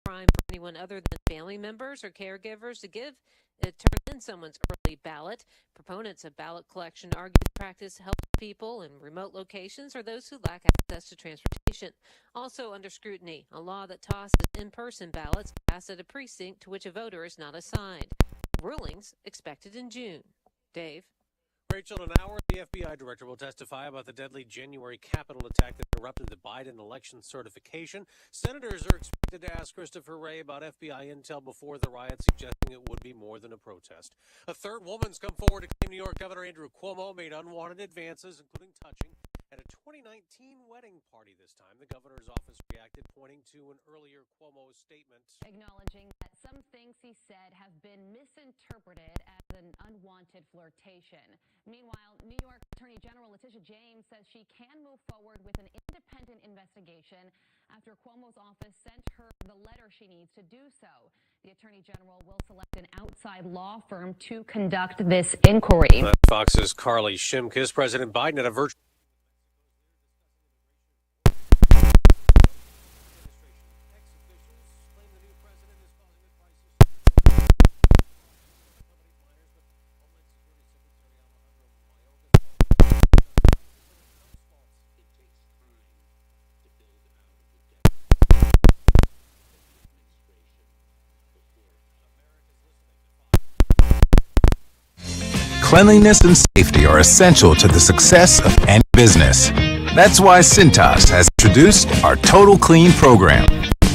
crime for anyone other than family members or caregivers to turn in someone's early ballot. Proponents of ballot collection argue the practice helps people in remote locations or those who lack access to transportation. Also under scrutiny, a law that tosses in-person ballots cast at a precinct to which a voter is not assigned. Rulings expected in June. Dave? Rachel, in an hour, the FBI director will testify about the deadly January Capitol attack that interrupted the Biden election certification. Senators are expected to ask Christopher Wray about FBI intel before the riot, suggesting it would be more than a protest. A third woman's come forward to claim New York Governor Andrew Cuomo made unwanted advances, including touching, at a 2019 wedding party this time. The governor's office reacted, pointing to an earlier Cuomo statement, acknowledging that some things he said have been misinterpreted as an unwanted flirtation. Meanwhile, New York Attorney General Letitia James says she can move forward with an independent investigation after Cuomo's office sent her the letter she needs to do so. The Attorney General will select an outside law firm to conduct this inquiry. Fox's Carly Shimkus. President Biden at a virtual Cleanliness and safety are essential to the success of any business. That's why Cintas has introduced our Total Clean program,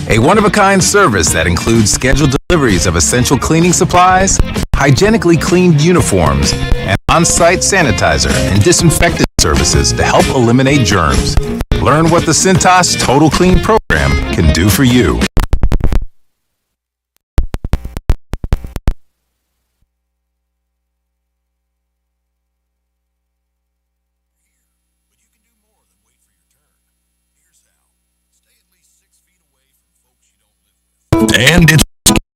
a one-of-a-kind service that includes scheduled deliveries of essential cleaning supplies, hygienically cleaned uniforms, and on-site sanitizer and disinfectant services to help eliminate germs. Learn what the Cintas Total Clean program can do for you. And it's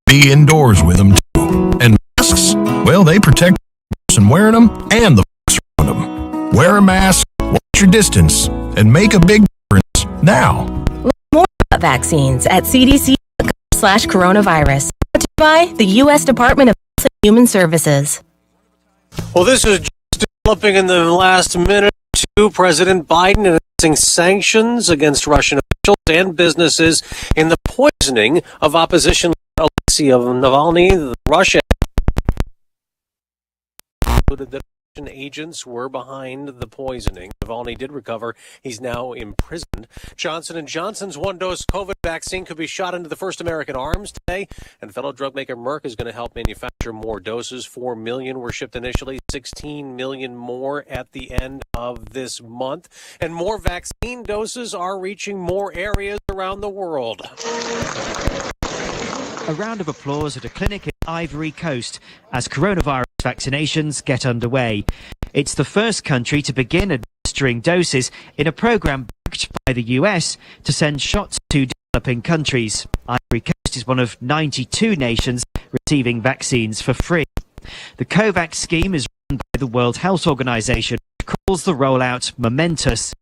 be indoors with them too. And masks, well, they protect the person wearing them and the folks around them. Wear a mask, watch your distance, and make a big difference now. Learn more about vaccines at cdc.gov/coronavirus. Brought to you by the U.S. Department of Health and Human Services. Well, this is just developing in the last minute or two. President Biden announcing sanctions against Russian officials and businesses in the poisoning of opposition leader Alexei Navalny. Russia concluded that Russian agents were behind the poisoning. Navalny did recover. He's now imprisoned. Johnson & Johnson's one-dose COVID vaccine could be shot into the first American arms today, and fellow drug maker Merck is going to help manufacture more doses. 4 million were shipped initially, 16 million more at the end of this month, and more vaccine doses are reaching more areas around the world. A round of applause at a clinic in Ivory Coast as coronavirus vaccinations get underway. It's the first country to begin administering doses in a program backed by the US to send shots to developing countries. Ivory Coast is one of 92 nations receiving vaccines for free. The COVAX scheme is run by the World Health Organization, which calls the rollout momentous,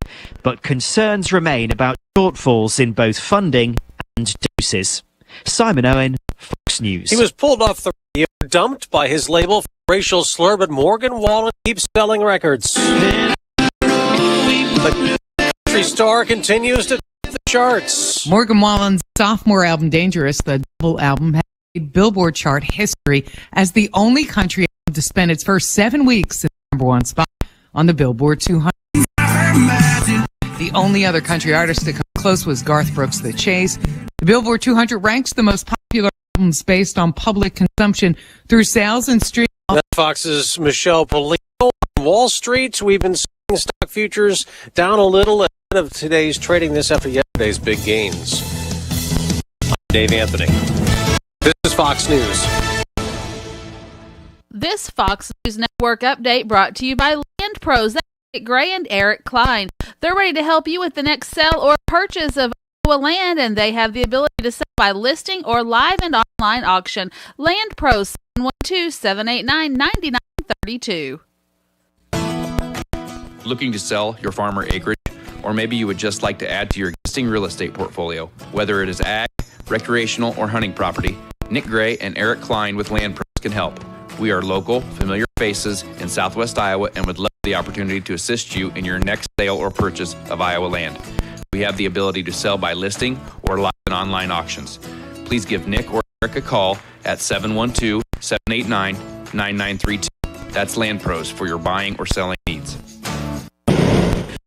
but concerns remain about shortfalls in both funding and doses. Simon Owen, Fox News. He was pulled off the radio, dumped by his label for racial slur, but Morgan Wallen keeps selling records. The country star continues to top the charts. Morgan Wallen's sophomore album, Dangerous, the double album, had made Billboard chart history as the only country album to spend its first 7 weeks in the #1 spot on the Billboard 200. The only other country artist to come close was Garth Brooks' The Chase. The Billboard 200 ranks the most popular albums based on public consumption through sales and streaming. That's Fox's Michelle Polino on Wall Street. We've been seeing stock futures down a little ahead of today's trading this after yesterday's big gains. I'm Dave Anthony. This is Fox News. This Fox News Network update brought to you by Land Pros. Gray and Eric Klein. They're ready to help you with the next sell or purchase of land, and they have the ability to sell by listing or live and online auction. Land Pros, 712-789-9932. Looking to sell your farm or acreage, or maybe you would just like to add to your existing real estate portfolio, whether it is ag, recreational, or hunting property, Nick Gray and Eric Klein with Land Pros can help. We are local, familiar faces in Southwest Iowa and would love the opportunity to assist you in your next sale or purchase of Iowa land. We have the ability to sell by listing or live and online auctions. Please give Nick or Eric a call at 712-789-9932. That's Land Pros for your buying or selling needs.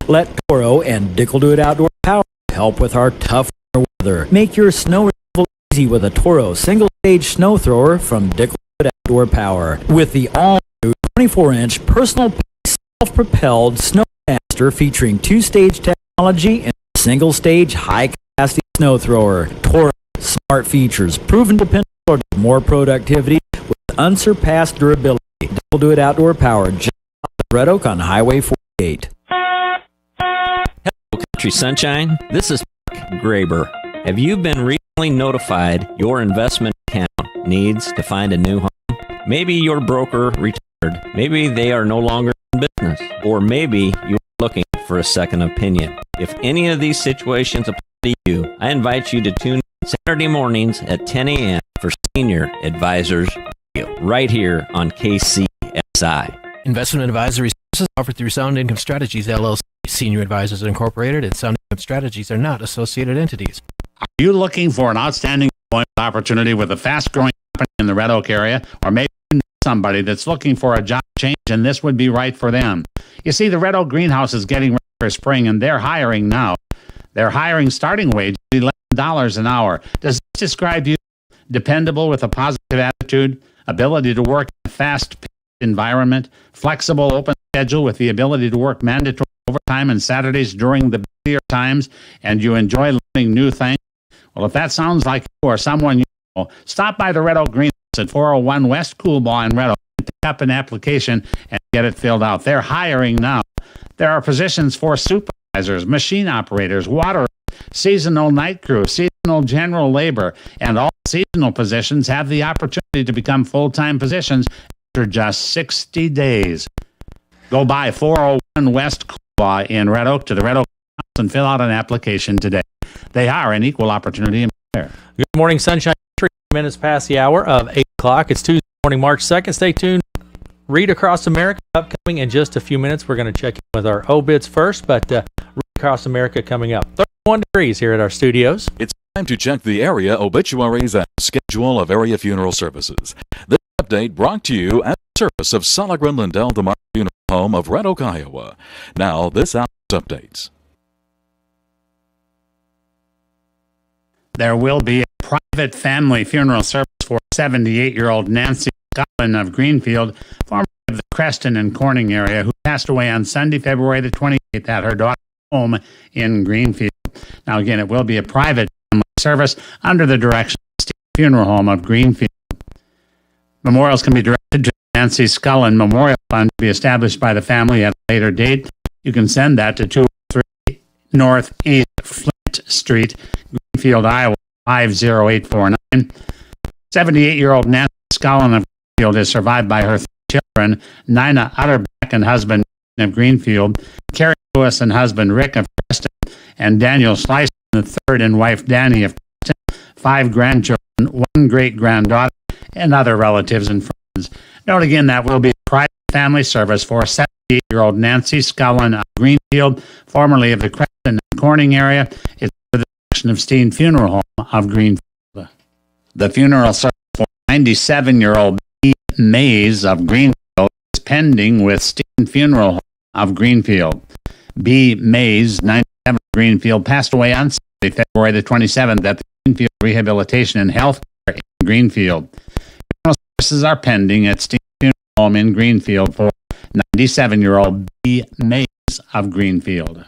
Let Toro and Dickel Do It Outdoor Power help with our tough weather. Make your snow removal easy with a Toro single-stage snow thrower from Dickel Do It Outdoor Power. With the all-new 24-inch personal self-propelled Snowmaster featuring two-stage technology and a single-stage high-capacity snow thrower. Toro smart features, proven dependable, more productivity with unsurpassed durability. Dickel Do It Outdoor Power, just off the Red Oak on Highway 48. Hello, Country Sunshine. This is Mark Graber. Have you been recently notified your investment account needs to find a new home? Maybe your broker retired. Maybe they are no longer in business. Or maybe you're looking for a second opinion. If any of these situations apply to you, I invite you to tune in Saturday mornings at 10 a.m. for Senior Advisors Radio, right here on KCSI. Investment advisory services offered through Sound Income Strategies, LLC. Senior Advisors Incorporated and Sound Income Strategies are not associated entities. Are you looking for an outstanding employment opportunity with a fast-growing company in the Red Oak area? Or maybe you know somebody that's looking for a job change and this would be right for them? You see, the Red Oak Greenhouse is getting ready for spring and they're hiring now. They're hiring starting wage $11 an hour. Does this describe you? Dependable with a positive attitude, ability to work in a fast-paced environment, flexible open schedule with the ability to work mandatory overtime and Saturdays during the busier times, and you enjoy learning new things? Well, if that sounds like you or someone you know, stop by the Red Oak Greenhouse at 401 West Coolbaugh in Red Oak and pick up an application and get it filled out. They're hiring now. There are positions for supervisors, machine operators, water, seasonal night crew, seasonal general labor, and all seasonal positions have the opportunity to become full-time positions after just 60 days. Go by 401 West Coolbaugh in Red Oak to the Red Oak House and fill out an application today. They are an equal opportunity employer. Good morning, Sunshine. 3 minutes past the hour of 8 o'clock. It's Tuesday morning, March 2nd. Stay tuned. Read Across America upcoming in just a few minutes. We're going to check in with our obits first, but Read Across America coming up. 31 degrees here at our studios. It's time to check the area obituaries and schedule of area funeral services. This update brought to you at the service of Sologren Lindell, the Funeral Home of Red Oak, Iowa. Now, this hour's updates. There will be a private family funeral service for 78-year-old Nancy Scotland of Greenfield, formerly of the Creston and Corning area, who passed away on Sunday, February the 28th at her daughter's home in Greenfield. Now, again, it will be a private family service under the direction of the Funeral Home of Greenfield. Memorials can be directed to Nancy Scullin Memorial Fund to be established by the family at a later date. You can send that to 203 Northeast Flint Street, Greenfield, Iowa, 50849. 78-year-old Nancy Scullin of Greenfield is survived by her 3 children, Nina Utterback and husband of Greenfield, Carrie Lewis and husband Rick of Preston, and Daniel Slice III and wife Danny of Preston, 5 grandchildren, 1 great-granddaughter, and other relatives and friends. Note again that will be a private family service for 78-year-old Nancy Scullin of Greenfield, formerly of the Creston and Corning area. It's under the direction of Steen Funeral Home of Greenfield. The funeral service for 97-year-old B. Mays of Greenfield is pending with Steen Funeral Home of Greenfield. B. Mays, 97 of Greenfield, passed away on Sunday, February the 27th at the Greenfield Rehabilitation and Health Care in Greenfield. Funeral services are pending at Steen Funeral Home in Greenfield for 97-year-old B. Mays of Greenfield.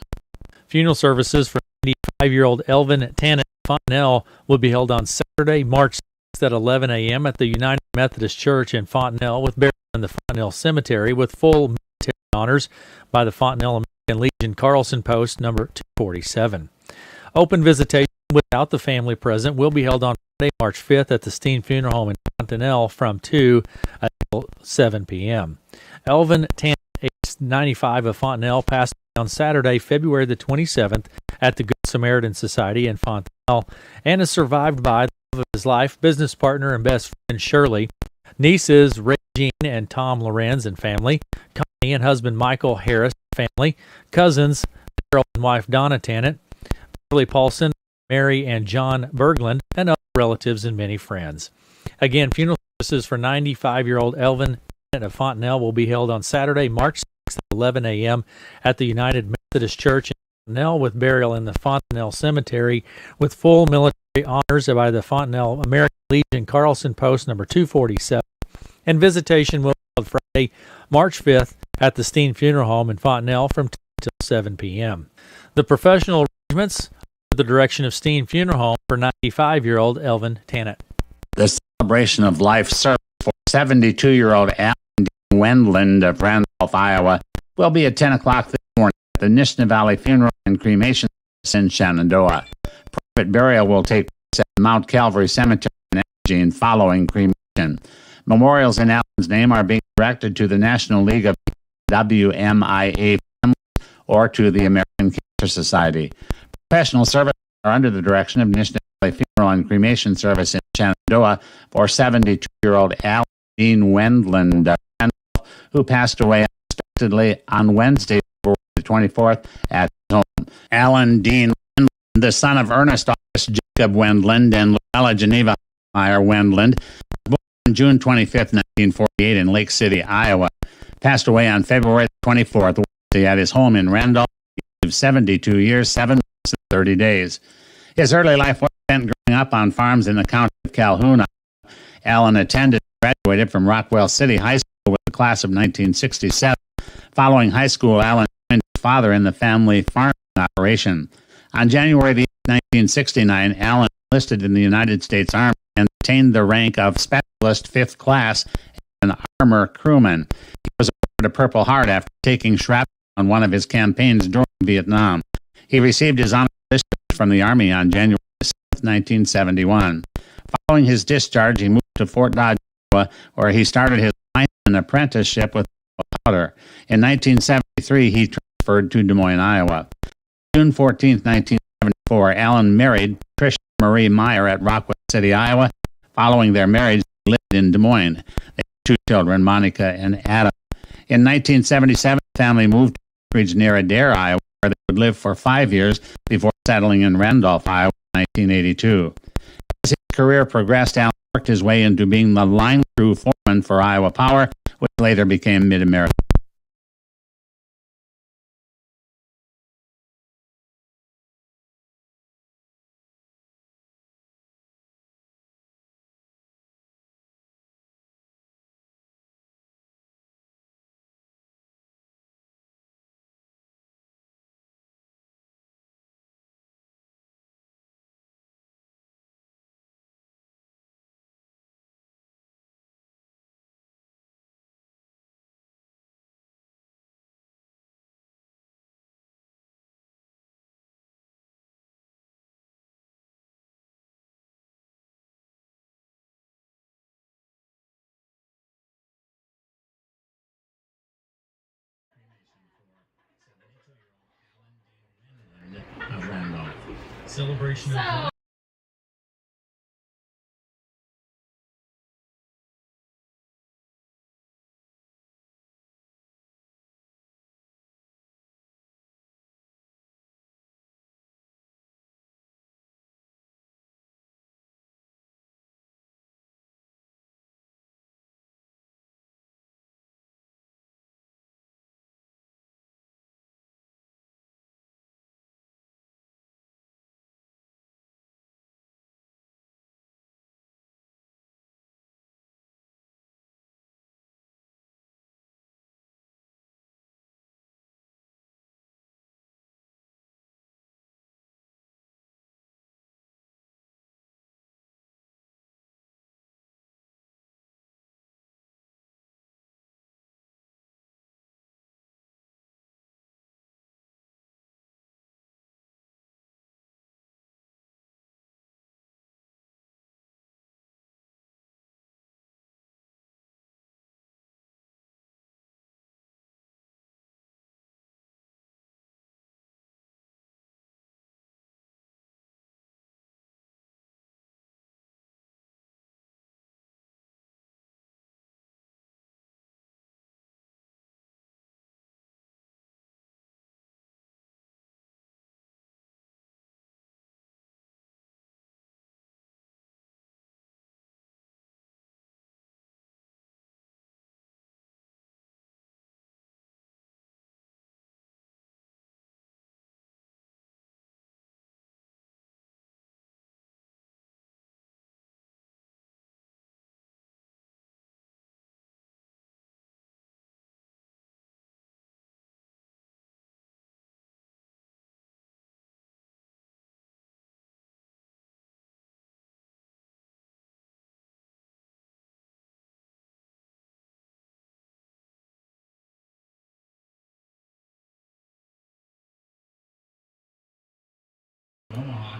Funeral services for 95-year-old Elvin Tannen Fontenelle will be held on Saturday, March 6th at 11 a.m. at the United Methodist Church in Fontenelle, with burial in the Fontenelle Cemetery, with full military honors by the Fontenelle American Legion Carlson Post number 247. Open visitation without the family present will be held on Friday, March 5th at the Steen Funeral Home in Fontenelle from 2 until 7 p.m. Elvin Tannen, age 95 of Fontenelle, passed on Saturday, February the 27th at the Good Samaritan Society in Fontanelle and is survived by the love of his life, business partner, and best friend Shirley, nieces Regine and Tom Lorenz and family, Connie and husband Michael Harris and family, cousins Daryl and wife Donna Tannant, Beverly Paulson, Mary and John Berglund, and other relatives and many friends. Again, funeral services for 95-year-old Elvin Tannant of Fontanelle will be held on Saturday, March 6th at 11 a.m. at the United Methodist Church in Fontanelle, with burial in the Fontanelle Cemetery with full military honors by the Fontanelle American Legion Carlson Post number 247. And visitation will be held Friday, March 5th at the Steen Funeral Home in Fontanelle from 10 till 7 p.m. The professional arrangements are the direction of Steen Funeral Home for 95-year-old Elvin Tannant. The celebration of life service for 72-year-old Alan Wendland of Randolph, Iowa, will be at 10 o'clock this morning at the Nishna Valley Funeral and Cremation Service in Shenandoah. Private burial will take place at Mount Calvary Cemetery in Eugene following cremation. Memorials in Alan's name are being directed to the National League of WMIA Families or to the American Cancer Society. Professional services are under the direction of Nishna Valley Funeral and Cremation Service in Shenandoah for 72-year-old Alan Dean Wendland of Randolph, who passed away unexpectedly on Wednesday, February the 24th at his home. Alan Dean Wendland, the son of Ernest August Jacob Wendland and Luella Geneva Meyer Wendland, was born on June 25, 1948 in Lake City, Iowa. Passed away on February 24th Wednesday at his home in Randolph. He lived 72 years, 7 months, and 30 days. His early life was spent growing up on farms in the county of Calhoun. Allen attended and graduated from Rockwell City High School with the class of 1967. Following high school, Allen joined his father in the family farming operation. On January 1969, Allen enlisted in the United States Army and attained the rank of Specialist 5th Class and an armor crewman. He was awarded a Purple Heart after taking shrapnel on one of his campaigns during Vietnam. He received his honor discharge from the Army on January 7, 1971. Following his discharge, he moved to Fort Dodge, Iowa, where he started his lineman apprenticeship with powder. In 1973, he transferred to Des Moines, Iowa. June 14, 1974, Allen married Patricia Marie Meyer at Rockwell City, Iowa. Following their marriage, they lived in Des Moines. They had 2 children, Monica and Adam. In 1977, the family moved to Ridge near Adair, Iowa, where they would live for 5 years before settling in Randolph, Iowa in 1982. As his career progressed, Allen worked his way into being the line crew foreman for Iowa Power, which later became Mid-America. Celebration of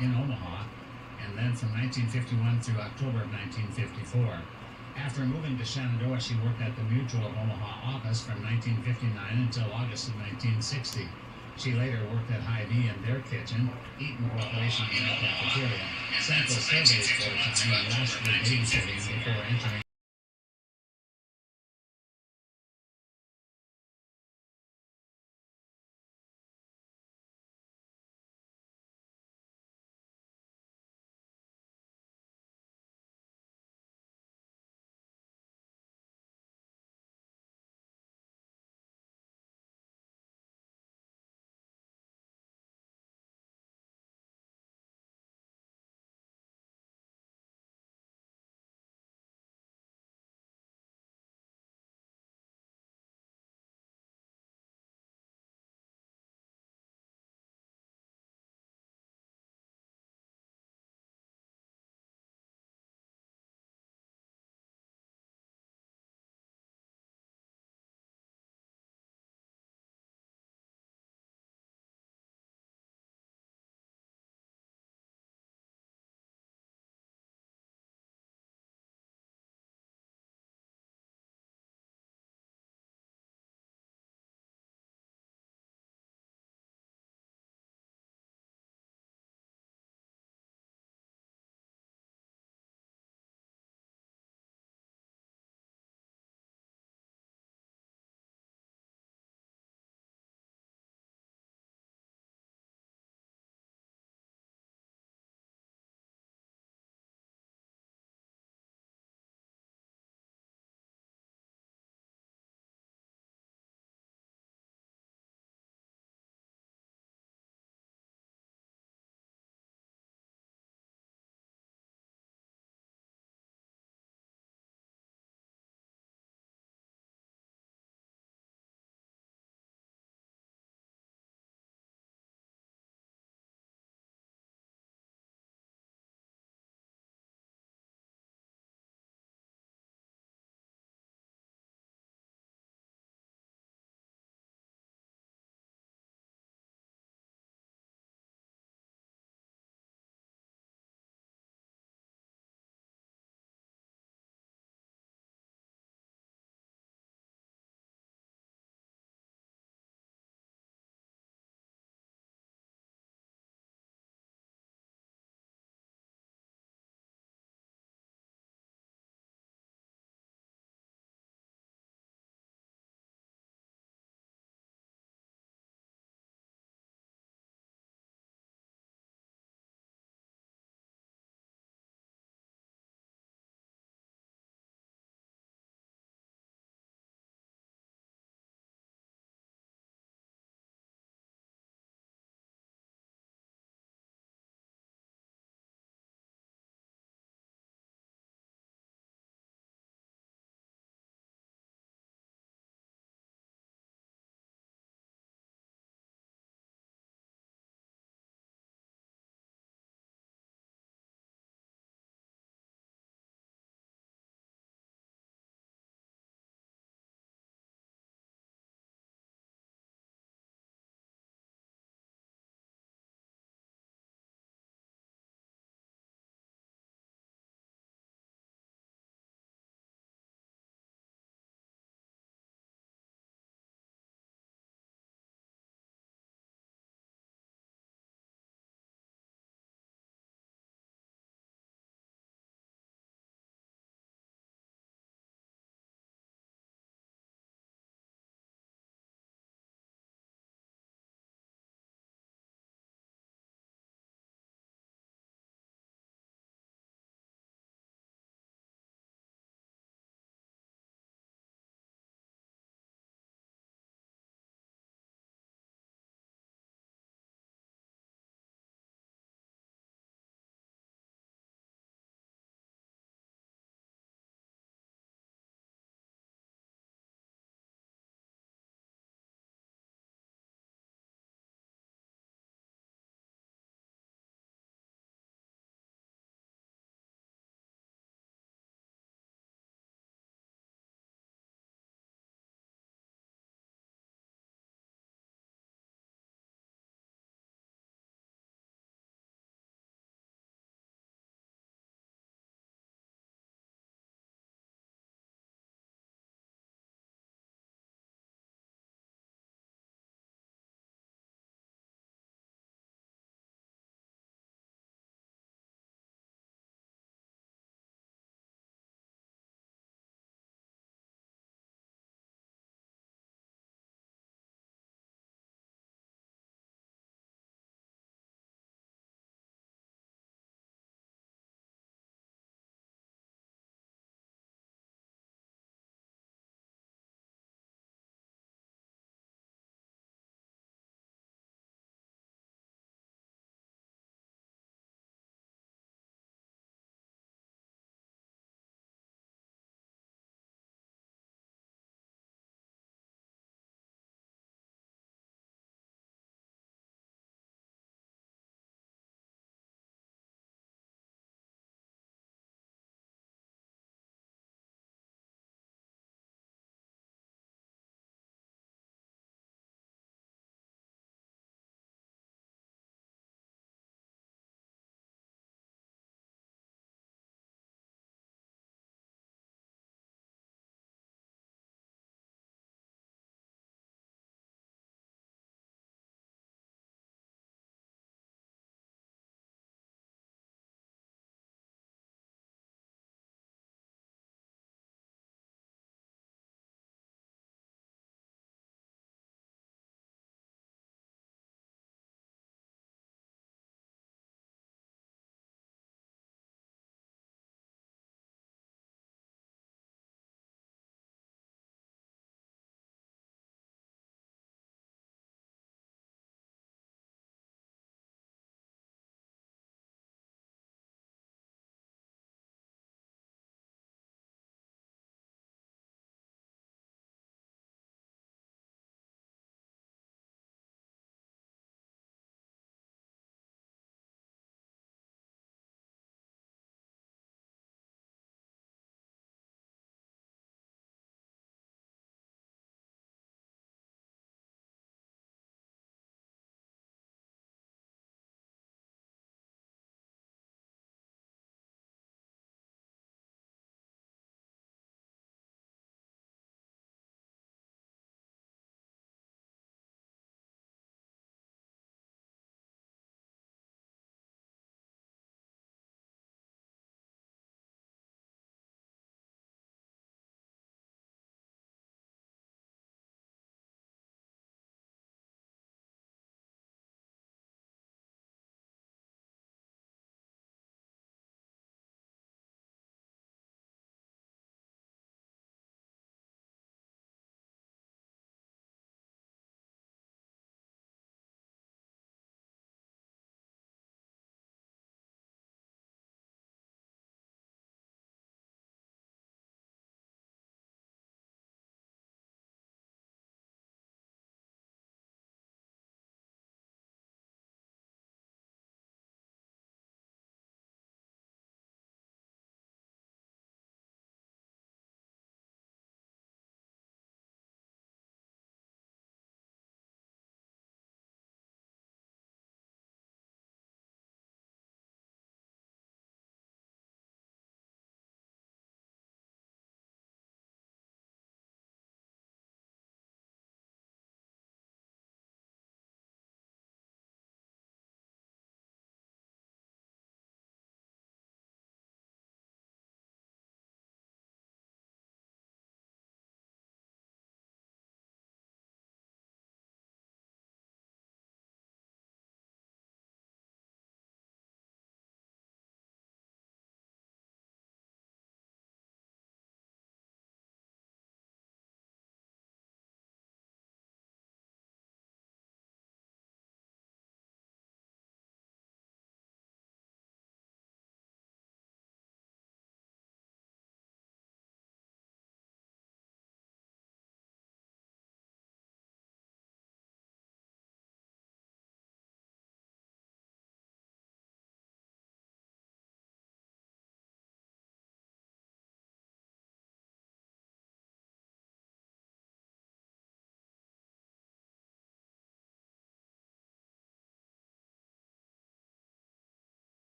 in Omaha, and then from 1951 through October of 1954. After moving to Shenandoah, she worked at the Mutual of Omaha office from 1959 until August of 1960. She later worked at Hy-Vee in their kitchen, Eaton Corporation in their cafeteria, Central Surveys for a time, and lastly babysitting before entering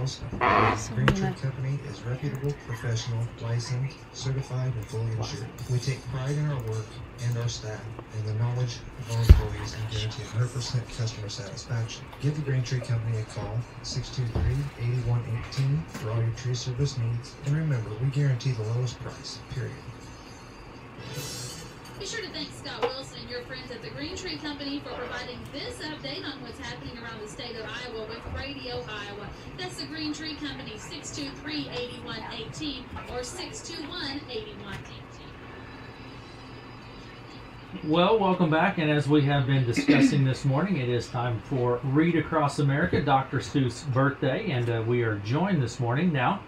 Charles. Green Tree Company is reputable, professional, licensed, certified, and fully insured. We take pride in our work and our staff and the knowledge of our employees and guarantee 100% customer satisfaction. Give the Green Tree Company a call, 623-8118, for all your tree service needs. And remember, we guarantee the lowest price, period. Be sure to thank Scott Wilson and your friends at the Green Tree Company for providing this update on what's happening around the state of Iowa with Radio Iowa. That's the Green Tree Company, 623-8118 or 621-8118. Well, welcome back, and as we have been discussing this morning, it is time for Read Across America, Dr. Seuss' birthday, and we are joined this morning now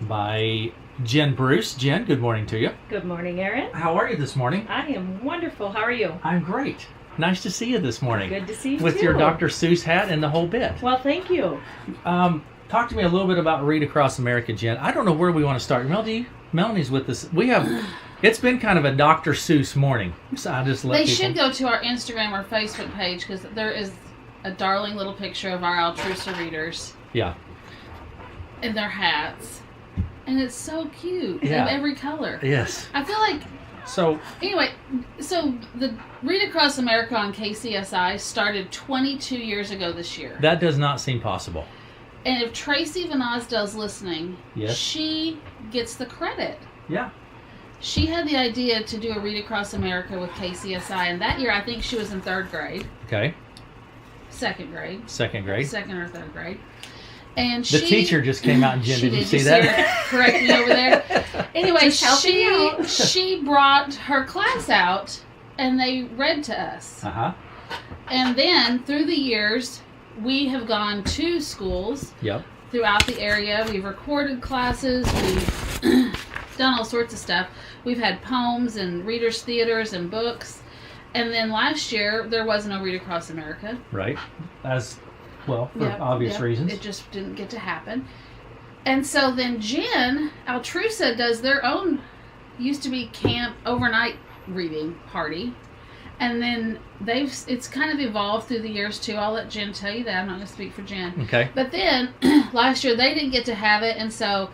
by Jen Bruce. Jen, good morning to you. Good morning, Aaron. How are you this morning? I am wonderful. How are you? I'm great. Nice to see you this morning. Good to see you with too. Your Dr. Seuss hat and the whole bit. Well, thank you. Talk to me a little bit about Read Across America, Jen. I don't know where we want to start. Melanie's with us. It's been kind of a Dr. Seuss morning. So I just let They people... should go to our Instagram or Facebook page because there is a darling little picture of our Altrusa readers. Yeah. In their hats. And it's so cute. Yeah. Of every color. Yes. I feel like... So... Anyway, so the Read Across America on KCSI started 22 years ago this year. That does not seem possible. And if Tracy Van Osdale's listening, yes, she gets the credit. Yeah. She had the idea to do a Read Across America with KCSI, and that year I think she was in 3rd grade. Okay. Second grade. Second grade. Second or 3rd grade. And the teacher just came out, and Jen, did you see that? Correct me over there. Anyway, she brought her class out, and they read to us. Uh-huh. And then, through the years, we have gone to schools throughout the area. We've recorded classes. We've done all sorts of stuff. We've had poems and readers' theaters and books. And then last year, there was no Read Across America. Right. As well, for obvious reasons. It just didn't get to happen. And so then Jen, Altrusa, does their own, used to be camp overnight reading party. And then it's kind of evolved through the years too. I'll let Jen tell you that. I'm not going to speak for Jen. Okay. But then last year they didn't get to have it, and so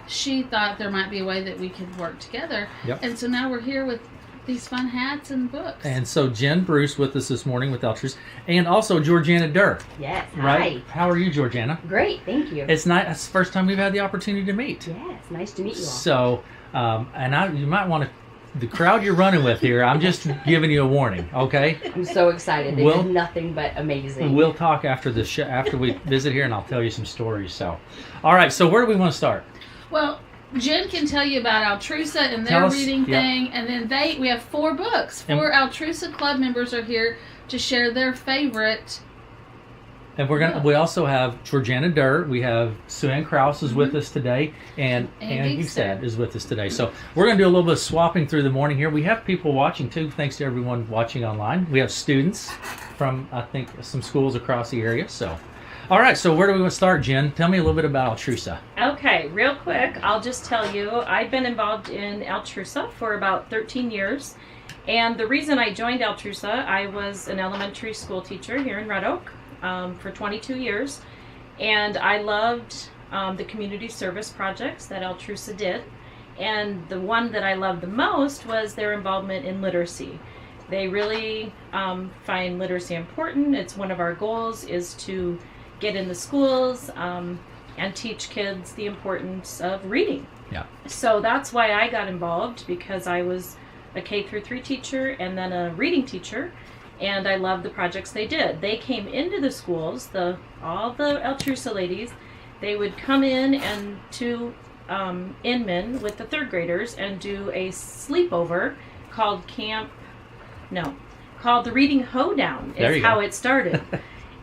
she thought there might be a way that we could work together. Yep. And so now we're here with these fun hats and books. And so Jen Bruce with us this morning with Altrusa, and also Georgiana Durr. Yes. Right. Hi. How are you, Georgiana? Great. Thank you. It's nice. It's the first time we've had the opportunity to meet. Yes. Nice to meet you all. So, you might want to. The crowd you're running with here, I'm just giving you a warning, okay? I'm so excited. They've been nothing but amazing. We'll talk after the show, after we visit here, and I'll tell you some stories. So, all right. So, where do we want to start? Well, Jen can tell you about Altrusa and their reading thing, and then we have 4 books. 4 Altrusa Club members are here to share their favorite. And we also have Georgiana Durr. We have Sue Ann Krause is with us today, and Ann Gugstad is with us today. So we're going to do a little bit of swapping through the morning here. We have people watching too, thanks to everyone watching online. We have students from, I think, some schools across the area. So, all right, so where do we want to start, Jen? Tell me a little bit about Altrusa. Okay, real quick, I'll just tell you, I've been involved in Altrusa for about 13 years. And the reason I joined Altrusa, I was an elementary school teacher here in Red Oak. For 22 years, and I loved the community service projects that Altrusa did, and the one that I loved the most was their involvement in literacy. They really find literacy important. It's one of our goals is to get in the schools and teach kids the importance of reading. Yeah. So that's why I got involved, because I was a K-3 teacher and then a reading teacher. And I loved the projects they did. They came into the schools, all the Altrusa ladies, they would come in and to Inman with the 3rd graders and do a sleepover called the Reading Hoedown is how it started.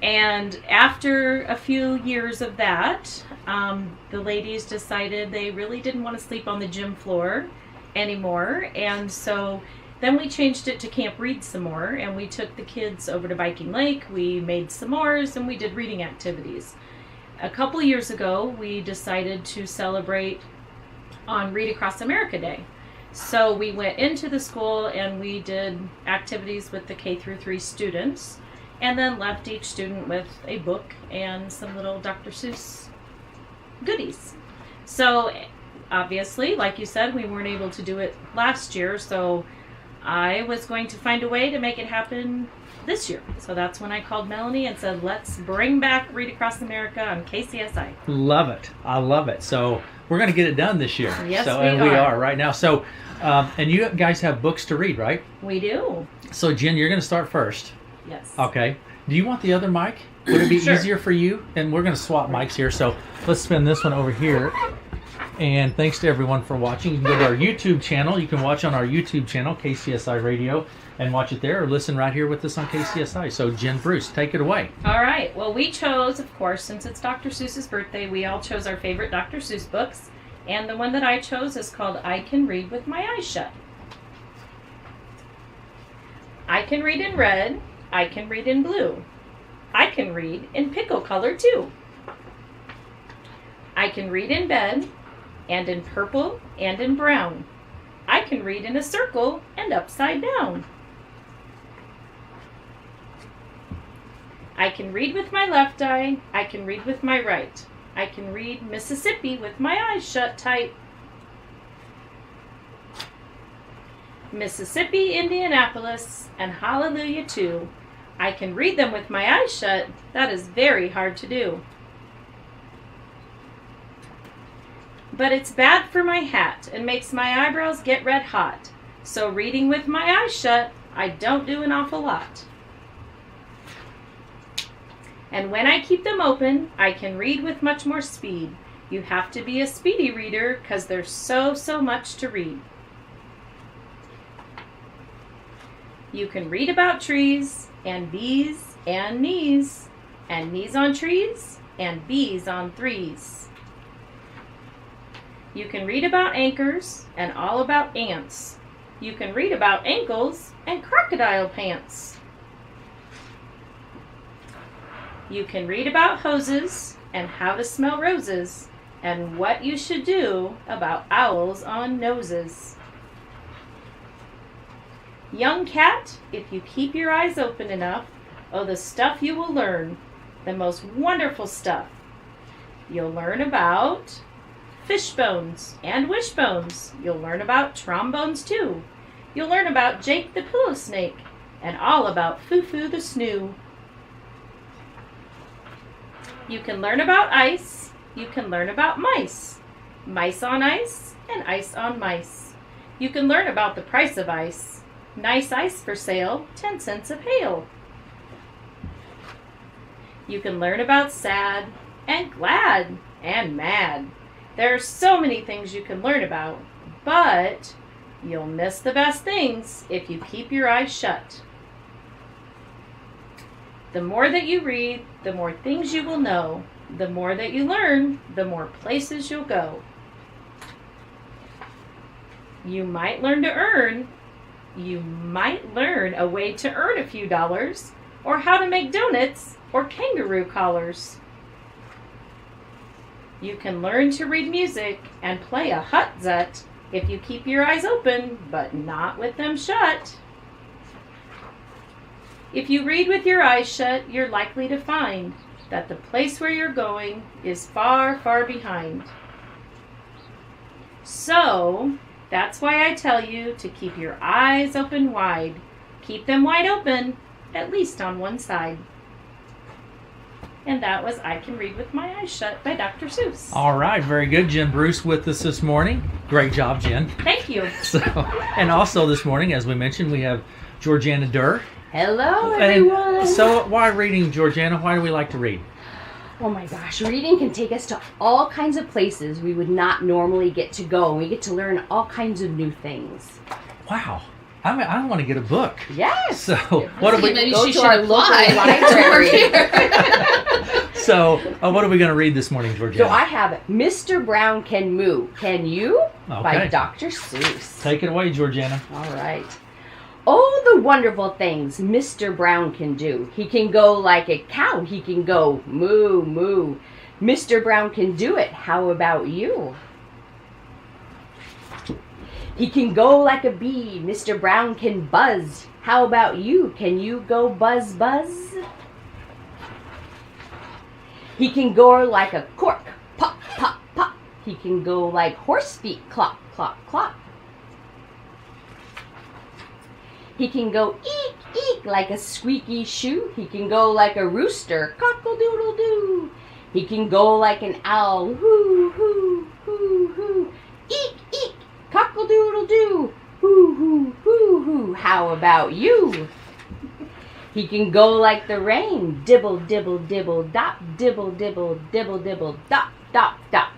And after a few years of that, the ladies decided they really didn't want to sleep on the gym floor anymore. And so then we changed it to Camp Read Some More, and we took the kids over to Viking Lake. We made s'mores, and we did reading activities. A couple years ago, we decided to celebrate on Read Across America Day. So we went into the school, and we did activities with the K-3 students. and then left each student with a book and some little Dr. Seuss goodies. So obviously, like you said, we weren't able to do it last year, so I was going to find a way to make it happen this year. So that's when I called Melanie and said, let's bring back Read Across America on KCSI. Love it. I love it. So we're going to get it done this year. Yes, we are right now. So, and you guys have books to read, right? We do. So Jen, you're going to start first. Yes. Okay. Do you want the other mic? Would it be Sure. easier for you? And we're going to swap mics here. So let's spin this one over here. And thanks to everyone for watching. You can go to our YouTube channel. You can watch on our YouTube channel, KCSI Radio, and watch it there, or listen right here with us on KCSI. So Jen Bruce, take it away. All right. Well, we chose, of course, since it's Dr. Seuss's birthday, we all chose our favorite Dr. Seuss books. And the one that I chose is called I Can Read with My Eyes Shut. I can read in red. I can read in blue. I can read in pickle color too. I can read in bed and in purple and in brown. I can read in a circle and upside down. I can read with my left eye. I can read with my right. I can read Mississippi with my eyes shut tight. Mississippi, Indianapolis, and Hallelujah too. I can read them with my eyes shut. That is very hard to do. But it's bad for my hat and makes my eyebrows get red hot. So reading with my eyes shut, I don't do an awful lot. And when I keep them open, I can read with much more speed. You have to be a speedy reader because there's so much to read. You can read about trees and bees and knees on trees and bees on threes. You can read about anchors and all about ants. You can read about ankles and crocodile pants. You can read about hoses and how to smell roses and what you should do about owls on noses. Young cat, if you keep your eyes open enough, oh, the stuff you will learn, the most wonderful stuff. You'll learn about fish bones and wishbones. You'll learn about trombones too. You'll learn about Jake the pillow snake and all about Foo-Foo the snoo. You can learn about ice. You can learn about mice. Mice on ice and ice on mice. You can learn about the price of ice. Nice ice for sale, 10 cents a pail. You can learn about sad and glad and mad. There are so many things you can learn about, but you'll miss the best things if you keep your eyes shut. The more that you read, the more things you will know. The more that you learn, the more places you'll go. You might learn to earn. You might learn a way to earn a few dollars, or how to make donuts or kangaroo collars. You can learn to read music and play a hutzut if you keep your eyes open, but not with them shut. If you read with your eyes shut, you're likely to find that the place where you're going is far, far behind. So, that's why I tell you to keep your eyes open wide. Keep them wide open, at least on one side. And that was I Can Read With My Eyes Shut by Dr. Seuss. All right, very good. Jen Bruce with us this morning. Great job, Jen. Thank you. And also this morning, as we mentioned, we have Georgiana Durr. Hello, everyone. And so why reading, Georgiana? Why do we like to read? Oh my gosh, reading can take us to all kinds of places we would not normally get to go, and we get to learn all kinds of new things. Wow. I want to get a book. Yes. So what do we maybe go to our local library? So what are we going to read this morning, Georgiana? So I have Mr. Brown Can Moo. Can You? By Dr. Seuss. Take it away, Georgiana. All right. Oh, the wonderful things Mr. Brown can do. He can go like a cow. He can go moo, moo. Mr. Brown can do it. How about you? He can go like a bee. Mr. Brown can buzz. How about you? Can you go buzz, buzz? He can go like a cork, pop, pop, pop. He can go like horse feet, clop, clop, clop. He can go eek, eek like a squeaky shoe. He can go like a rooster, cockle-doodle-doo. He can go like an owl, hoo, hoo, hoo, hoo. Eek, eek, cockle-doodle-doo. Hoo, hoo, hoo, hoo. How about you? He can go like the rain, dibble, dibble, dibble, dop, dibble, dibble, dibble, dibble, dop, dop, dop.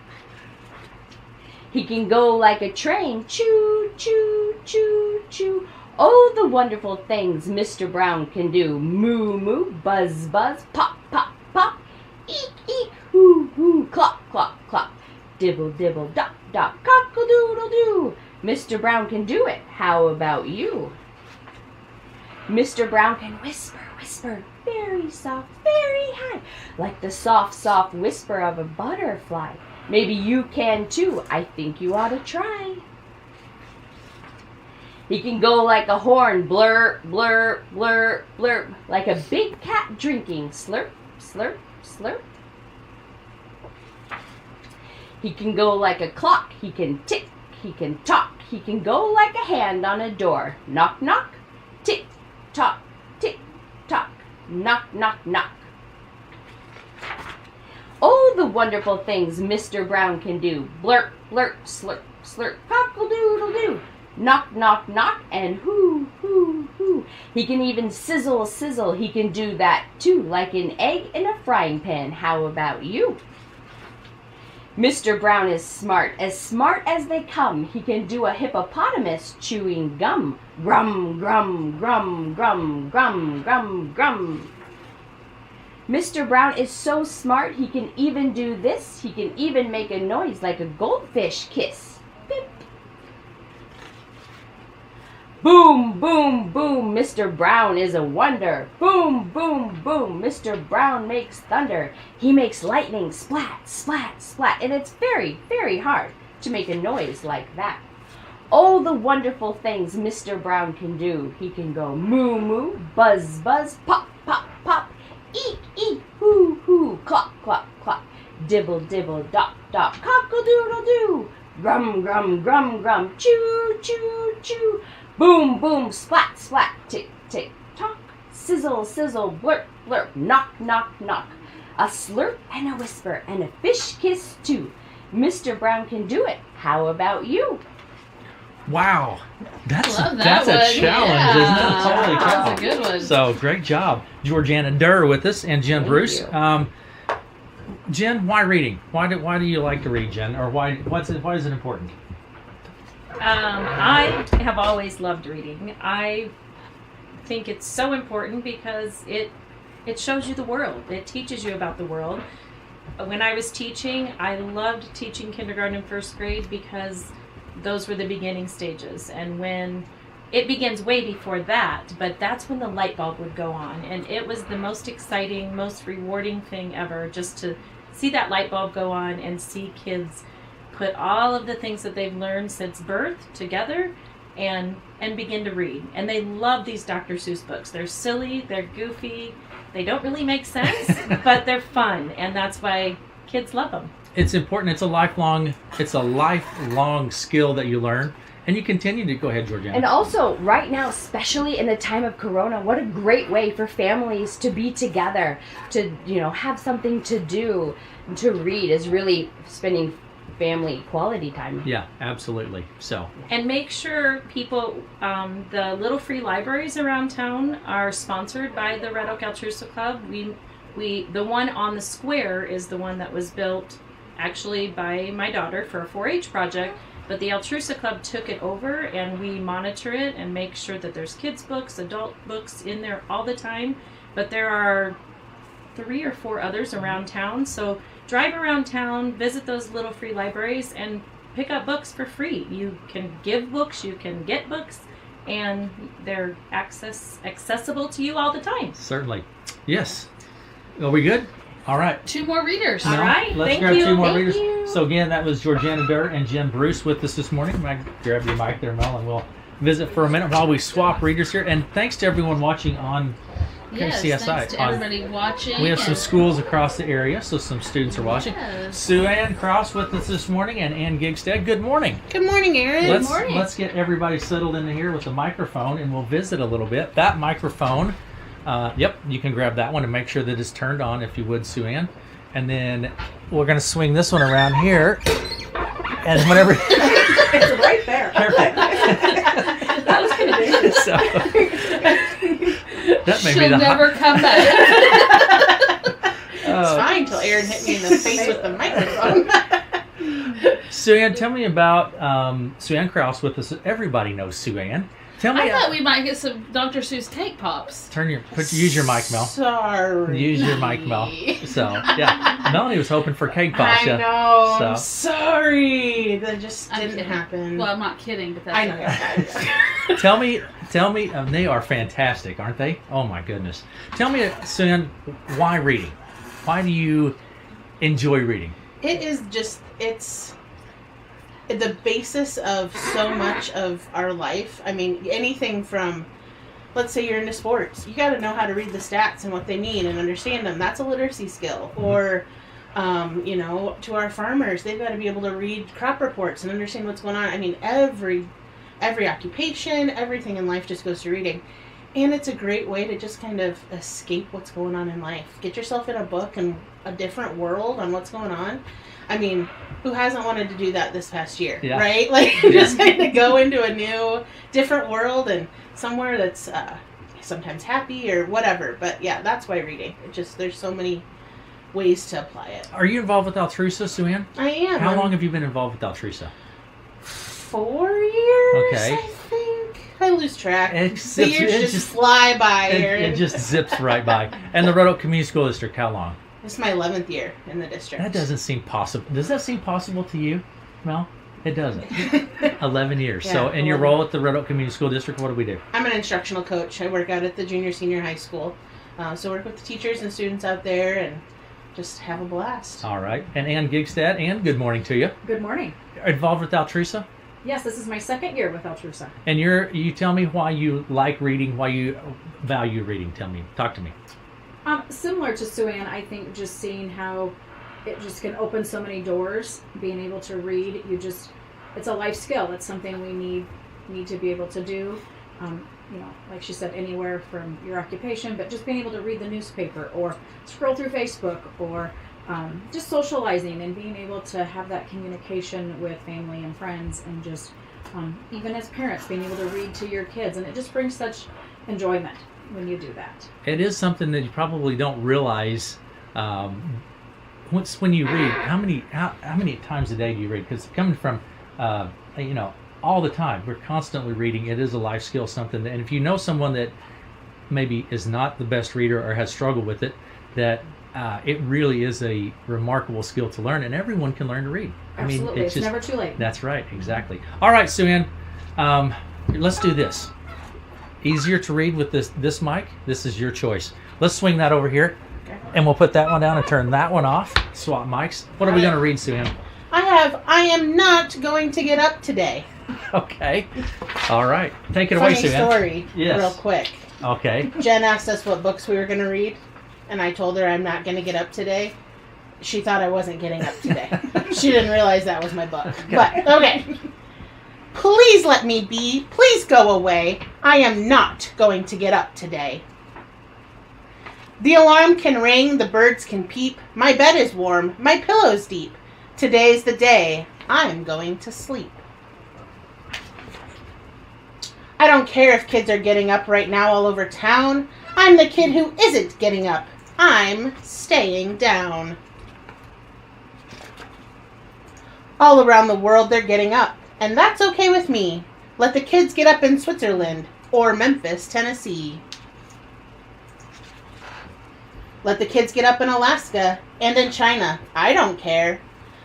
He can go like a train, choo, choo, choo, choo. Oh, the wonderful things Mr. Brown can do. Moo, moo, buzz, buzz, pop, pop, pop. Eek, eek, hoo, hoo, clop, clop, clop. Dibble, dibble, dop, dop, cockle-doodle-doo. Mr. Brown can do it. How about you? Mr. Brown can whisper, whisper, very soft, very high, like the soft, soft whisper of a butterfly. Maybe you can too. I think you ought to try. He can go like a horn, blur, blur, blur, blur, like a big cat drinking, slurp, slurp, slurp. He can go like a clock. He can tick, he can tock. He can go like a hand on a door. Knock, knock, tick, tock, tick, tock, knock, knock, knock. Oh, the wonderful things Mr. Brown can do. Blurt, blurt, slurp, slurp, cockle-doodle-doo. Knock, knock, knock, and hoo, hoo, hoo. He can even sizzle, sizzle. He can do that too, like an egg in a frying pan. How about you? Mr. Brown is smart as they come. He can do a hippopotamus chewing gum. Grum, grum, grum, grum, grum, grum, grum. Mr. Brown is so smart, he can even do this. He can even make a noise like a goldfish kiss. Beep. Boom, boom, boom, Mr. Brown is a wonder. Boom, boom, boom, Mr. Brown makes thunder. He makes lightning splat, splat, splat, and it's very, very hard to make a noise like that. Oh, the wonderful things Mr. Brown can do. He can go moo, moo, buzz, buzz, pop, pop, pop, eek, eek, hoo, hoo, clop, clop, clop, dibble, dibble, dop, dop, cockle-doodle-doo, grum, grum, grum, grum, choo, choo, choo. Boom, boom, splat, splat, tick, tick, tock, sizzle, sizzle, blurp, blurp, knock, knock, knock. A slurp and a whisper and a fish kiss too. Mr. Brown can do it. How about you? Wow, that's Love that a one. challenge, isn't it? Holy cow! That's a good one. So great job, Georgiana Durr with us and Jen Bruce. Jen, why reading? Why do you like to read, Jen? Or why is it important? I have always loved reading. I think it's so important because it shows you the world. It teaches you about the world. When I was teaching, I loved teaching kindergarten and first grade because those were the beginning stages. And when it begins way before that, but that's when the light bulb would go on. And it was the most exciting, most rewarding thing ever, just to see that light bulb go on and see kids put all of the things that they've learned since birth together and begin to read. And they love these Dr. Seuss books. They're silly, they're goofy, they don't really make sense, but they're fun, and that's why kids love them. It's important. It's a lifelong skill that you learn, and you continue to go ahead, Georgiana. And also, right now, especially in the time of Corona, what a great way for families to be together, to have something to do, to read is really spending family quality time. Yeah, absolutely. So. And make sure people, the little free libraries around town are sponsored by the Red Oak Altrusa Club. The one on the square is the one that was built actually by my daughter for a 4-H project, but the Altrusa Club took it over and we monitor it and make sure that there's kids books, adult books in there all the time. But there are 3 or 4 others around town, so drive around town, visit those little free libraries, and pick up books for free. You can give books, you can get books, and they're accessible to you all the time. Certainly. Yes. Are we good? All right. 2 more readers. All right. Let's Thank grab you. 2 more Thank readers. you. So again, that was Georgiana Durr and Jen Bruce with us this morning. Grab your mic there, Mel, and we'll visit for a minute while we swap readers here. And thanks to everyone watching on Yes, KCSI. thanks to everybody watching. We have some and- schools across the area, so some students are watching. Yes. Sue Ann Cross with us this morning, and Ann Gigstead. Good morning. Good morning, Aaron. Let's get everybody settled in here with the microphone, and we'll visit a little bit. That microphone, yep, you can grab that one and make sure that it's turned on, if you would, Sue Ann. And then we're going to swing this one around here, and whenever It's right there. That was kind of dangerous. So, that may be She'll the never come back. It's fine until Aaron hit me in the face with the microphone. Sue Ann, tell me about Sue Ann Krause with us. Everybody knows Sue Ann. Tell me. I thought we might get some Dr. Seuss cake pops. Use your mic, Mel. Sorry. Use your mic, Mel. So yeah, Melanie was hoping for cake pops. I know. So. I'm sorry. That just didn't happen. Well, I'm not kidding, but that's I know. okay. Tell me, they are fantastic, aren't they? Oh my goodness. Tell me, Sue Ann, why reading? Why do you enjoy reading? It is just, it's the basis of so much of our life. I mean, anything from, let's say you're into sports, you got to know how to read the stats and what they mean and understand them. That's a literacy skill. Mm-hmm. Or, to our farmers, they've got to be able to read crop reports and understand what's going on. I mean, every occupation, everything in life just goes to reading. And it's a great way to just kind of escape what's going on in life. Get yourself in a book and a different world on what's going on. I mean, who hasn't wanted to do that this past year, right? Like, just kind of go into a new, different world and somewhere that's sometimes happy or whatever. But yeah, that's why reading. There's so many ways to apply it. Are you involved with Altrusa, Sue Ann? I am. How long have you been involved with Altrusa? 4 years, Okay. I think. I lose track. The It years just fly by, Aaron. It just zips right by. And the Red Oak Community School District, how long? This is my 11th year in the district. That doesn't seem possible. Does that seem possible to you, Mel? It doesn't. 11 years. So, in your role at the Red Oak Community School District, what do we do? I'm an instructional coach. I work out at the junior, senior high school. So work with the teachers and students out there and just have a blast. All right. And Ann Gigstad. Ann, good morning to you. Good morning. Involved with Altrusa? Yes, this is my second year with Altrusa. And you tell me why you like reading, why you value reading. Talk to me. Similar to Sue Ann, I think just seeing how it just can open so many doors, being able to read, it's a life skill. It's something we need to be able to do. Like she said, anywhere from your occupation, but just being able to read the newspaper or scroll through Facebook or just socializing and being able to have that communication with family and friends and just even as parents being able to read to your kids, and it just brings such enjoyment when you do that. It is something that you probably don't realize when you read. How many times a day do you read? Because coming from all the time, we're constantly reading. It is a life skill, something. And if you know someone that maybe is not the best reader or has struggled with it, that it really is a remarkable skill to learn, and everyone can learn to read. Absolutely. I mean, it's never too late. That's right, exactly. All right, Sue Ann, let's do this. Easier to read with this mic. This is your choice. Let's swing that over here, and we'll put that one down and turn that one off. Swap mics. What are we going to read, Sue Ann? I am not going to get up today. Okay. All right. Take it away, Sue Ann. Funny story, real quick. Okay. Jen asked us what books we were going to read, and I told her I'm not going to get up today. She thought I wasn't getting up today. She didn't realize that was my book. Okay. But, okay. Please let me be. Please go away. I am not going to get up today. The alarm can ring, the birds can peep. My bed is warm, my pillow's deep. Today's the day I'm going to sleep. I don't care if kids are getting up right now all over town. I'm the kid who isn't getting up. I'm staying down. All around the world they're getting up, and that's okay with me. Let the kids get up in Switzerland or Memphis, Tennessee. Let the kids get up in Alaska and in China. I don't care.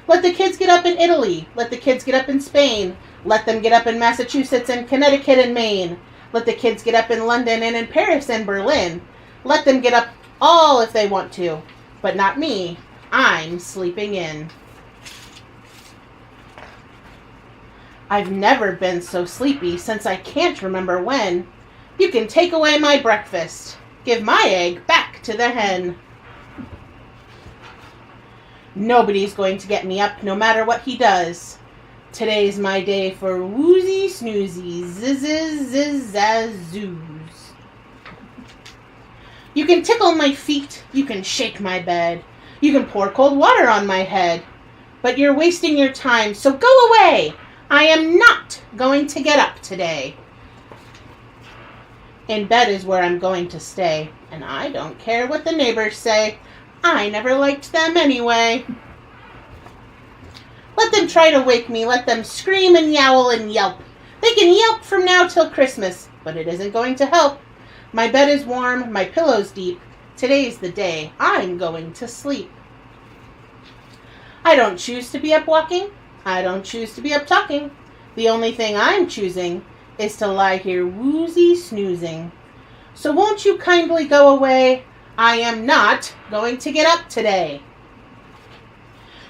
Let the kids get up in Italy. Let the kids get up in Spain. Let them get up in Massachusetts and Connecticut and Maine. Let the kids get up in London and in Paris and Berlin. Let them get up all if they want to. But not me. I'm sleeping in. I've never been so sleepy since I can't remember when. You can take away my breakfast. Give my egg back to the hen. Nobody's going to get me up no matter what he does. Today's my day for woozy snoozy zizzazoos. You can tickle my feet, you can shake my bed, you can pour cold water on my head, but you're wasting your time, so go away. I am not going to get up today. In bed is where I'm going to stay, and I don't care what the neighbors say. I never liked them anyway. Let them try to wake me, let them scream and yowl and yelp. They can yelp from now till Christmas, but it isn't going to help. My bed is warm, my pillow's deep. Today's the day I'm going to sleep. I don't choose to be up walking. I don't choose to be up talking. The only thing I'm choosing is to lie here woozy snoozing. So won't you kindly go away? I am not going to get up today.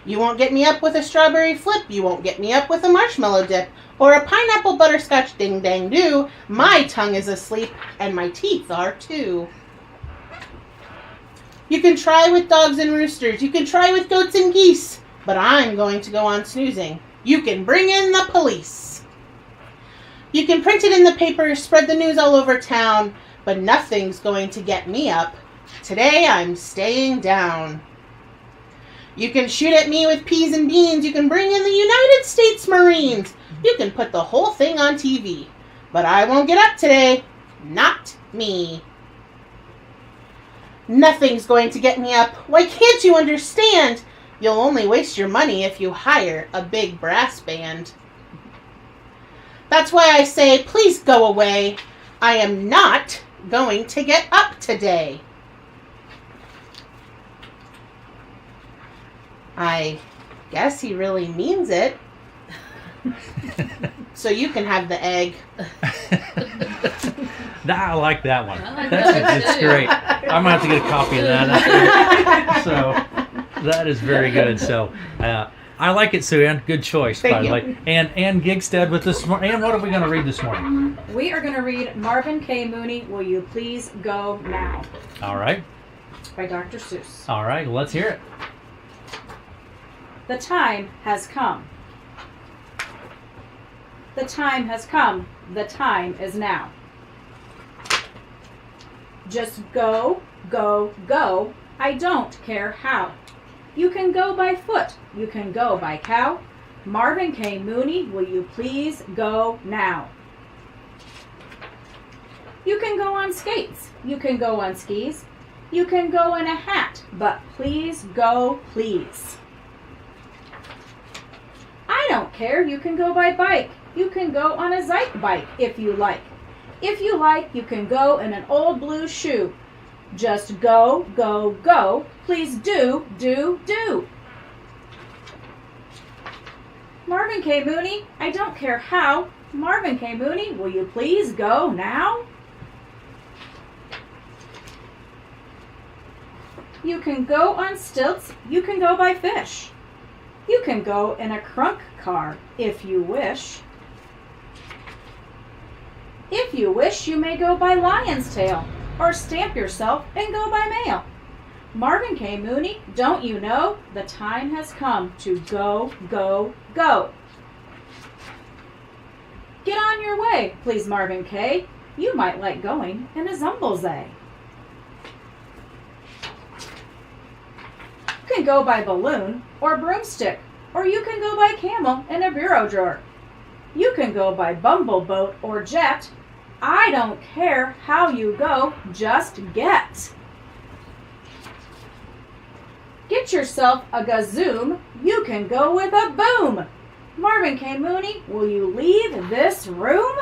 You won't get me up with a strawberry flip. You won't get me up with a marshmallow dip or a pineapple butterscotch ding dang do. My tongue is asleep and my teeth are too. You can try with dogs and roosters. You can try with goats and geese. But I'm going to go on snoozing. You can bring in the police. You can print it in the paper, spread the news all over town, but nothing's going to get me up. Today I'm staying down. You can shoot at me with peas and beans. You can bring in the United States Marines. You can put the whole thing on TV. But I won't get up today. Not me. Nothing's going to get me up. Why can't you understand? You'll only waste your money if you hire a big brass band. That's why I say, please go away. I am not going to get up today. I guess he really means it. So you can have the egg. I like that one. It's great. I'm gonna have to get a copy of that. So that is very good. So I like it, Sue Ann. Good choice, by the way. And Ann Gigstead with this morning. Ann, what are we going to read this morning? We are going to read Marvin K. Mooney, Will You Please Go Now? All right. By Dr. Seuss. All right, let's hear it. The time has come. The time has come. The time is now. Just go, go, go. I don't care how. You can go by foot. You can go by cow. Marvin K. Mooney, will you please go now? You can go on skates. You can go on skis. You can go in a hat. But please go, please. I don't care. You can go by bike. You can go on a Zyke bike if you like. If you like, you can go in an old blue shoe. Just go, go, go. Please do, do, do. Marvin K. Mooney, I don't care how. Marvin K. Mooney, will you please go now? You can go on stilts. You can go by fish. You can go in a crunk car if you wish. If you wish, you may go by lion's tail or stamp yourself and go by mail. Marvin K. Mooney, don't you know the time has come to go, go, go. Get on your way, please, Marvin K. You might like going in a Zumblezay. You can go by balloon or broomstick, or you can go by camel in a bureau drawer. You can go by bumbleboat or jet. I don't care how you go, just get. Get yourself a gazoom. You can go with a boom. Marvin K. Mooney, will you leave this room?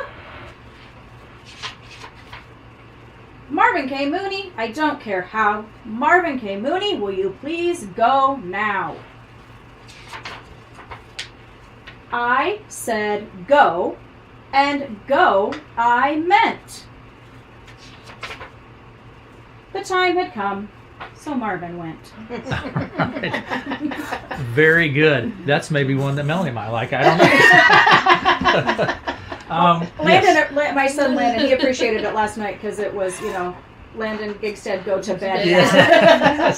Marvin K. Mooney, I don't care how. Marvin K. Mooney, will you please go now? I said go, and go I meant. The time had come, so Marvin went. Very good. That's maybe one that Melanie might like. I don't know. Landon, my son Landon, he appreciated it last night because it was, Landon Gigstead go to bed. Yeah.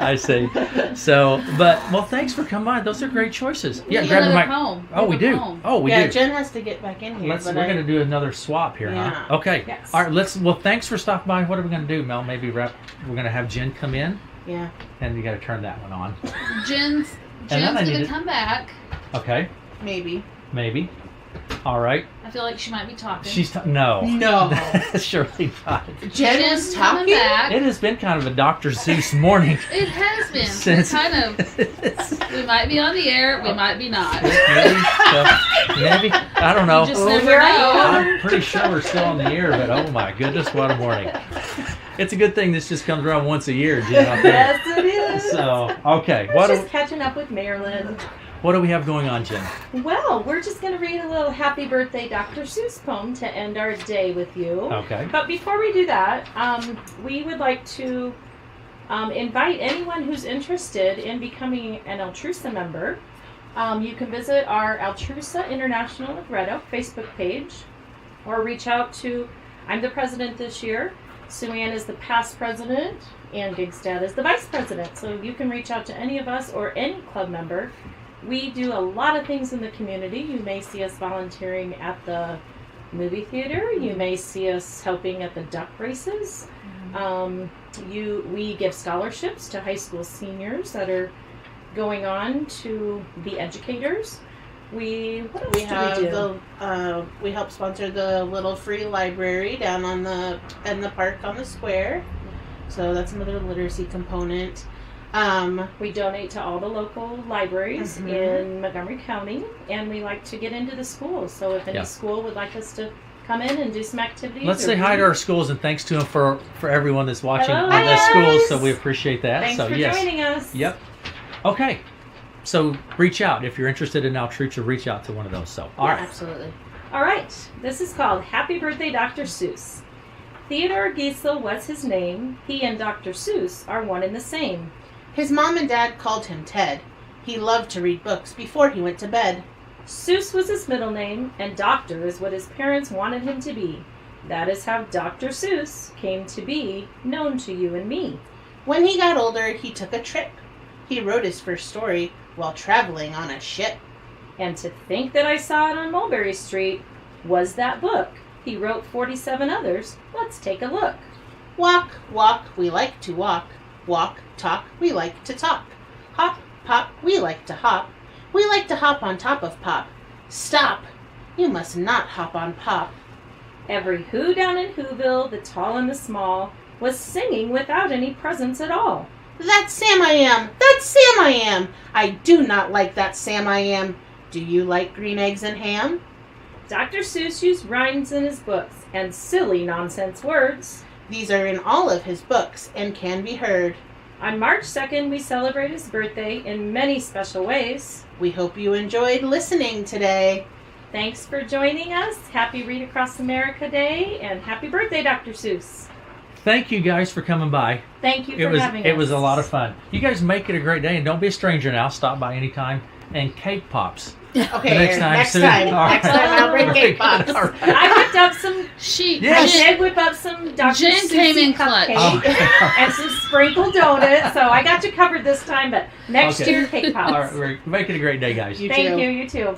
I see. So, well, thanks for coming by. Those are great choices. Yeah, grab the mic. Oh, we do. Oh, we do. Yeah, Jen has to get back in here. We're going to do another swap here, Yeah. huh? Okay. Yes. All right. Well, thanks for stopping by. What are we going to do, Mel? Maybe we're going to have Jen come in. Yeah. And you got to turn that one on. Jen's going to come back. Okay. Maybe. All right. I feel like she might be talking. No. No. Surely not. Jen's coming talking? back. It has been kind of a Dr. Seuss morning. It has been. Since- Kind of. We might be on the air. We might be not. Maybe. I don't know. You just never know. I'm pretty sure we're still on the air, but oh my goodness, what a morning. It's a good thing this just comes around once a year, Jen. Out there. Yes, it is. So, okay. Just catching up with Maryland. What do we have going on, Jen? Well, we're just going to read a little Happy Birthday Dr. Seuss poem to end our day with you. Okay. But before we do that, we would like to invite anyone who's interested in becoming an Altrusa member. You can visit our Altrusa International of Red Oak Facebook page or reach out to, I'm the president this year, Sue Ann is the past president, and Gigstad is the vice president. So you can reach out to any of us or any club member. We do a lot of things in the community. You may see us volunteering at the movie theater. You may see us helping at the duck races. We give scholarships to high school seniors that are going on to be educators. We help sponsor the little free library down in the park on the square. So that's another literacy component. We donate to all the local libraries in Montgomery County, and we like to get into the schools. So if any school would like us to come in and do some activities. Let's say hi to our schools and thanks to them for everyone that's watching Hello, on the guys. schools. So we appreciate that. Thanks for joining us. Yep. Okay. So reach out if you're interested in Altrusa. Reach out to one of those. So all right. Absolutely. All right. This is called Happy Birthday, Dr. Seuss. Theodore Giesel was his name. He and Dr. Seuss are one and the same. His mom and dad called him Ted. He loved to read books before he went to bed. Seuss was his middle name, and Doctor is what his parents wanted him to be. That is how Dr. Seuss came to be known to you and me. When he got older, he took a trip. He wrote his first story while traveling on a ship. And to think that I saw it on Mulberry Street was that book. He wrote 47 others. Let's take a look. Walk, walk, we like to walk. Walk, talk, we like to talk. Hop, pop, we like to hop. We like to hop on top of Pop. Stop! You must not hop on Pop. Every who down in Whoville, the tall and the small, was singing without any presents at all. That's Sam I am! That's Sam I am! I do not like that Sam I am. Do you like green eggs and ham? Dr. Seuss used rhymes in his books and silly nonsense words. These are in all of his books and can be heard. On March 2nd, we celebrate his birthday in many special ways. We hope you enjoyed listening today. Thanks for joining us. Happy Read Across America Day, and happy birthday, Dr. Seuss. Thank you guys for coming by. Thank you for having us. It was a lot of fun. You guys make it a great day, and don't be a stranger now. Stop by anytime. And cake pops. Okay, next time I'll bring cake pops. I whipped up some. Yes. I did whip up some Dr. Jen Seuss came in clutch. and some sprinkled donuts. So I got you covered this time, but next year cake pops. All right, make it a great day, guys. Thank you. You too.